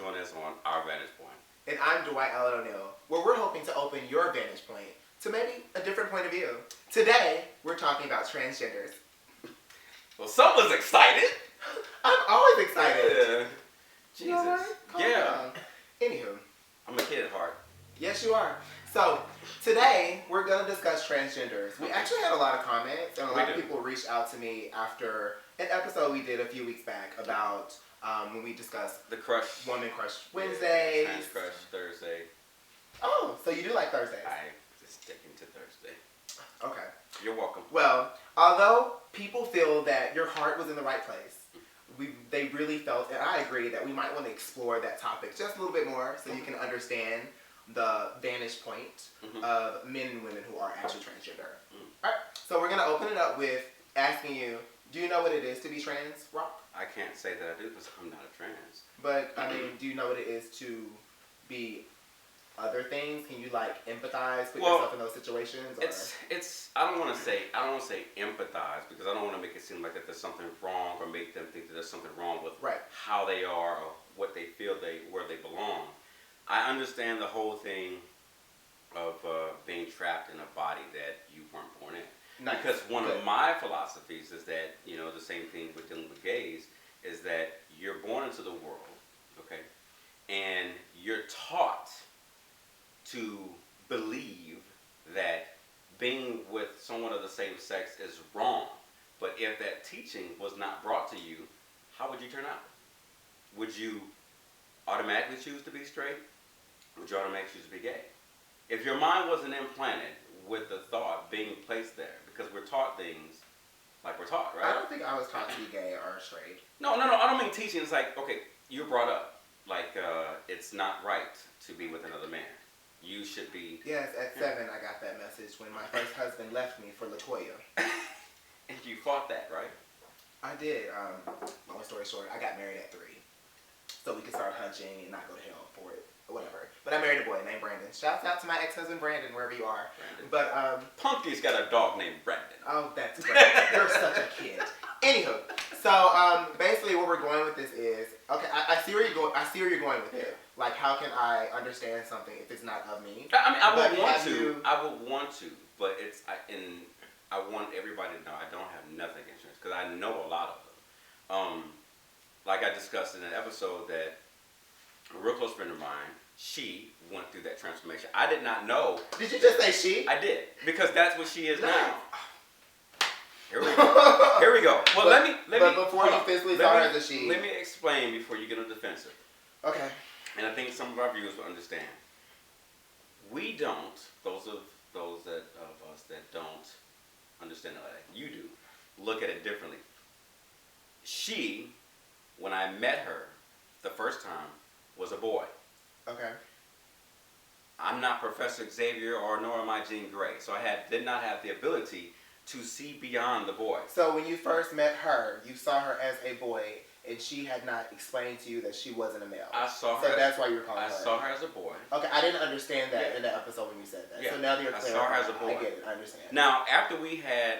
join us on our Vantage Point. And I'm Dwight and Rock, where we're hoping to open your vantage point to maybe a different point of view. Today, we're talking about transgenders. Well, someone's excited. I'm always excited. Yeah. Jesus. You know what? Calm down. Anywho. I'm a kid at heart. Yes, you are. So, today, we're going to discuss transgenders. We actually had a lot of comments, and a lot of people reached out to me after an episode we did a few weeks back about when we discussed the Crush. Woman Crush Wednesdays. Trans Crush Thursday. Oh, so you do like Thursdays? I just sticking to Thursday. Okay. You're welcome. Well, although people feel that your heart was in the right place, they really felt, and I agree, that we might want to explore that topic just a little bit more so you can understand the vantage point of men and women who are actually transgender. Alright, so we're going to open it up with asking you, do you know what it is to be trans, Rock? I can't say that I do because I'm not a trans. But, I mean, do you know what it is to be other things? Can you empathize, put yourself in those situations? Or? It's I don't want to say empathize because I don't want to make it seem like that there's something wrong or make them think that there's something wrong with how they are or what they feel where they belong. I understand the whole thing of being trapped in a body that you weren't born in. Nice. Because one of my philosophies is that, the same thing with dealing with gays is that you're born into the world, okay, and you're taught to believe that being with someone of the same sex is wrong. But if that teaching was not brought to you, how would you turn out? Would you automatically choose to be straight? Would you automatically choose to be gay? If your mind wasn't implanted with the thought being placed there, because we're taught things like we're taught, right? I don't think I was taught to be gay or straight. No, I don't mean teaching. It's like, okay, you're brought up. It's not right to be with another man. You should be... Yes, at 7 I got that message when my first husband left me for LaToya. And you fought that, right? I did. Long story short, I got married at 3. So we could start hunching and not go to hell for it. Or whatever. But I married a boy named Brandon. Shouts out to my ex-husband Brandon, wherever you are. Brandon. But, Punky's got a dog named Brandon. Oh, that's great. You're such a kid. Anywho, so basically what we're going with this is, okay, I see where you're going with it. Like, how can I understand something if it's not of me? I mean, I would want to, but I want everybody to know I don't have nothing against trans because I know a lot of them. Like I discussed in an episode that a real close friend of mine, she went through that transformation. I did not know. Did you just say she? I did, because that's what she is now. Here we go. Here we go. Well, let me. But before you physically saw her as a she. Let me explain before you get on defensive. Okay. And I think some of our viewers will understand. We don't. Those of us that don't understand it like you do, look at it differently. She, when I met her the first time, was a boy. Okay. I'm not Professor Xavier nor am I Jean Grey, so I did not have the ability to see beyond the boy. So when you first met her, you saw her as a boy, and she had not explained to you that she wasn't a male. I saw her. So that's why you were calling her. I saw her as a boy. Okay, I didn't understand that in the episode when you said that. Yeah. So now that you're clear, I saw her as a boy. I get it. I understand. Now, after we had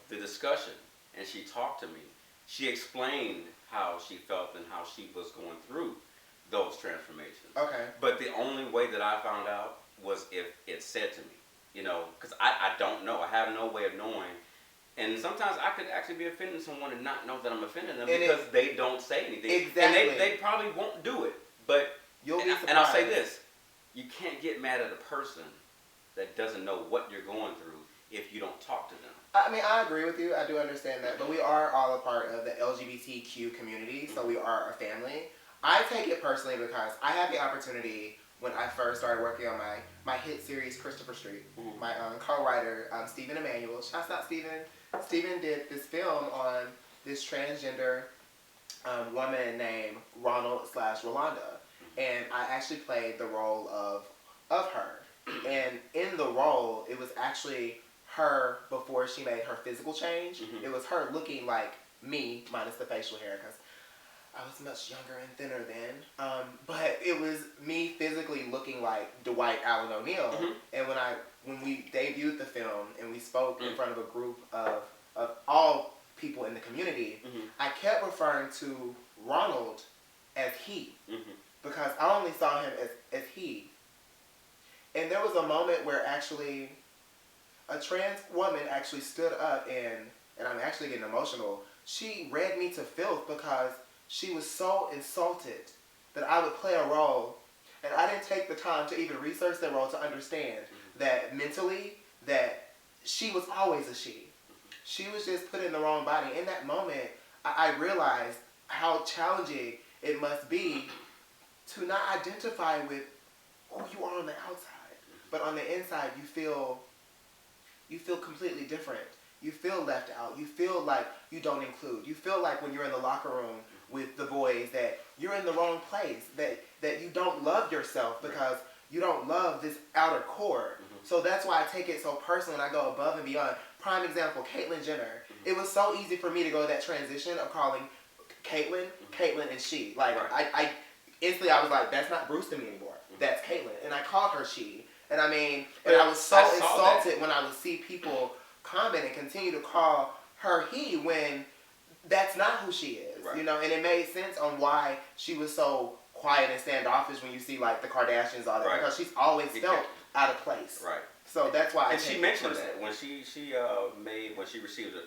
the discussion and she talked to me, she explained how she felt and how she was going through those transformations. Okay. But the only way that I found out was if it said to me. Because I don't know. I have no way of knowing. And sometimes I could actually be offending someone and not know that I'm offending them because they don't say anything. Exactly. And they probably won't do it. But you'll be surprised. And I'll say this. You can't get mad at a person that doesn't know what you're going through if you don't talk to them. I mean, I agree with you. I do understand that. But we are all a part of the LGBTQ community, so we are a family. I take it personally because I had the opportunity when I first started working on my hit series, Christopher Street. My co-writer, Stephen Emanuel. Shouts out, Stephen. Stephen did this film on this transgender woman named Ronald/Rolanda. And I actually played the role of her. And in the role, it was actually her before she made her physical change. It was her looking like me, minus the facial hair, because I was much younger and thinner then. But it was me physically looking like Dwight and Rock. And when we debuted the film and we spoke in front of a group of all people in the community, I kept referring to Ronald as he. because I only saw him as he. And there was a moment where actually a trans woman actually stood up and I'm actually getting emotional. She read me to filth because she was so insulted that I would play a role, and I didn't take the time to even research that role to understand that mentally that she was always a she. She was just put in the wrong body. In that moment, I realized how challenging it must be to not identify with who you are on the outside, but on the inside you feel completely different. You feel left out. You feel like you don't include. You feel like when you're in the locker room with the boys that you're in the wrong place, that you don't love yourself because you don't love this outer core. So that's why I take it so personal and I go above and beyond. Prime example, Caitlyn Jenner. It was so easy for me to go that transition of calling Caitlyn, Caitlyn and she. Like, I instantly I was like, that's not Bruce to me anymore. That's Caitlyn. And I called her she. And I mean, and I was so insulted when I would see people comment and continue to call her he when that's not who she is, you know. And it made sense on why she was so quiet and standoffish when you see like the Kardashians, all that, because she's always felt out of place. Right. So that's why. And she mentioned that when she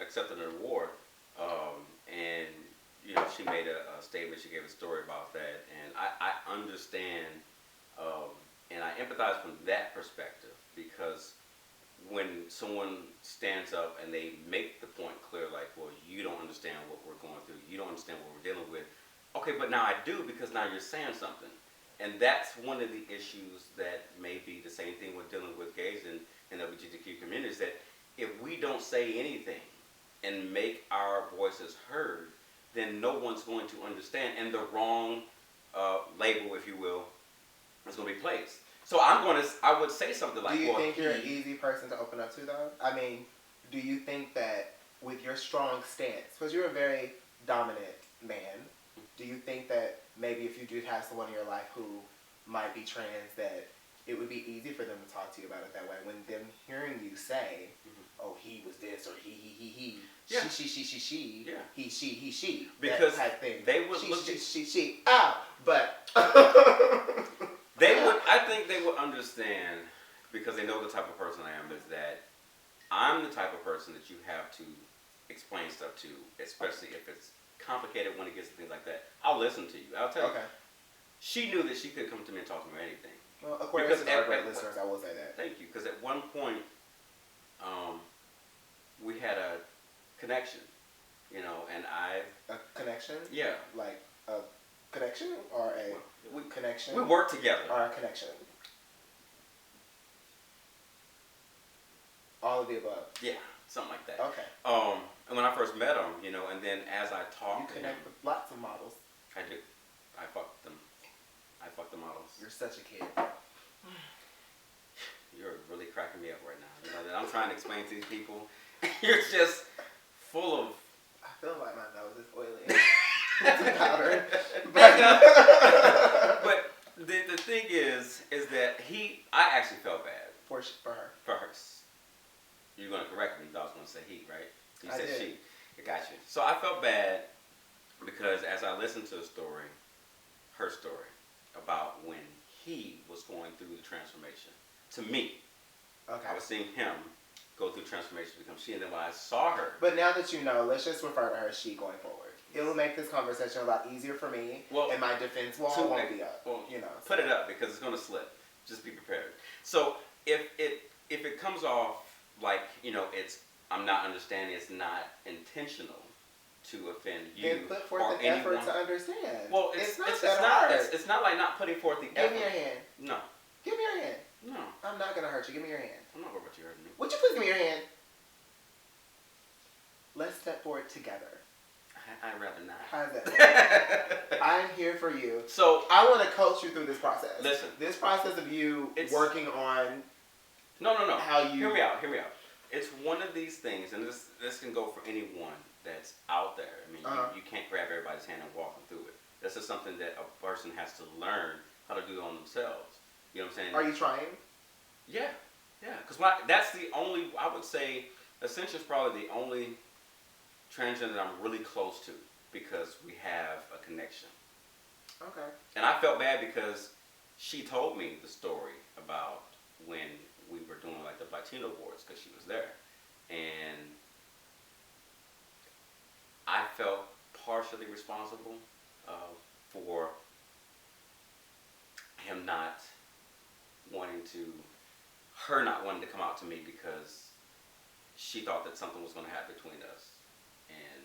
accepted an award, and you know she made a statement. She gave a story about that, and I understand. And I empathize from that perspective because when someone stands up and they make the point clear, like, well, you don't understand what we're going through. You don't understand what we're dealing with. Okay, but now I do because now you're saying something. And that's one of the issues that may be the same thing with dealing with gays and LGBTQ communities, that if we don't say anything and make our voices heard, then no one's going to understand. And the wrong label, if you will, is going to be placed. So I would say something like, do you think you're an easy person to open up to, though? I mean, do you think that with your strong stance, because you're a very dominant man, do you think that maybe if you did have someone in your life who might be trans, that it would be easy for them to talk to you about it that way? When them hearing you say, oh, he was this, or he, yeah. she, yeah. He, she, because that type thing. They would look at she, but I think they would understand, because they know the type of person I am, is that I'm the type of person that you have to explain stuff to, especially if it's complicated when it gets to things like that. I'll listen to you. I'll tell you. She knew that she could come to me and talk to me about anything. Well, Aquarius are great listeners, I will say that. Thank you. Because at one point, we had a connection, you know, and A connection? Yeah. Like a connection or a connection? We worked together. Or a connection? All of the above? Yeah, something like that. Okay. And when I first met him, you know, and then as I talked to him. You connect with lots of models. I do. I fucked them. I fucked the models. You're such a kid. You're really cracking me up right now. You know, that I'm trying to explain to these people. You're just full of... I feel like my nose is oily. It's powder. But the thing is that I actually felt bad. For her. For her. You're going to correct me. You thought I was going to say he, right? You said she. I got you. So I felt bad because as I listened to her story, about when he was going through the transformation, to me, I was seeing him go through transformation to become she, and then when I saw her. But now that you know, let's just refer to her as she going forward. It will make this conversation a lot easier for me, and my defense wall won't be up. Well, you know, put it up because it's going to slip. Just be prepared. So if it comes off like, you know, I'm not understanding, it's not intentional to offend you. Then put forth the effort to understand. Well, it's not hard. It's not like not putting forth the effort. Give me your hand. No. Give me your hand. No. I'm not gonna hurt you. Give me your hand. I'm not worried about you hurting me. Would you please give me your hand? Let's step forward together. I'd rather not. How's that? I'm here for you. So I want to coach you through this process. Listen. This process of you working on. No. How you hear me out. It's one of these things, and this can go for anyone that's out there. I mean, you can't grab everybody's hand and walk them through it. This is something that a person has to learn how to do on themselves. You know what I'm saying? Are you trying? Yeah. Because that's the only, I would say, Ascension is probably the only transgender that I'm really close to because we have a connection. Okay. And I felt bad because she told me the story about when we were doing like the Latino Awards because she was there, and I felt partially responsible for him not wanting to, her not wanting to come out to me because she thought that something was going to happen between us, and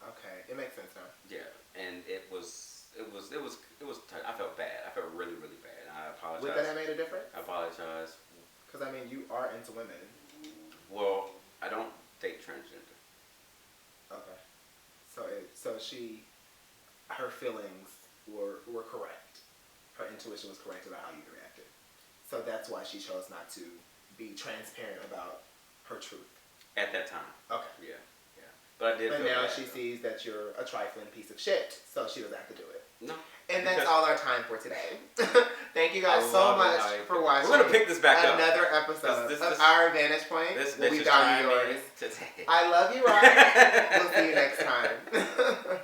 okay, it makes sense now. yeah, and it was tight. I felt bad. I felt really, really bad. I apologize. Would that have made a difference? I apologize. Because I mean, you are into women. Well, I don't date transgender. Okay. So her feelings were correct. Her intuition was correct about how you reacted. So that's why she chose not to be transparent about her truth. At that time. Okay. Yeah. But I did. But feel now bad, she sees that you're a trifling piece of shit, so she doesn't have to do it. No. And that's all our time for today. Thank you guys so much for watching. We're gonna pick this back up. Another episode of Our Vantage Point. We'll be down yours. Today. I love you, Rock. We'll see you next time.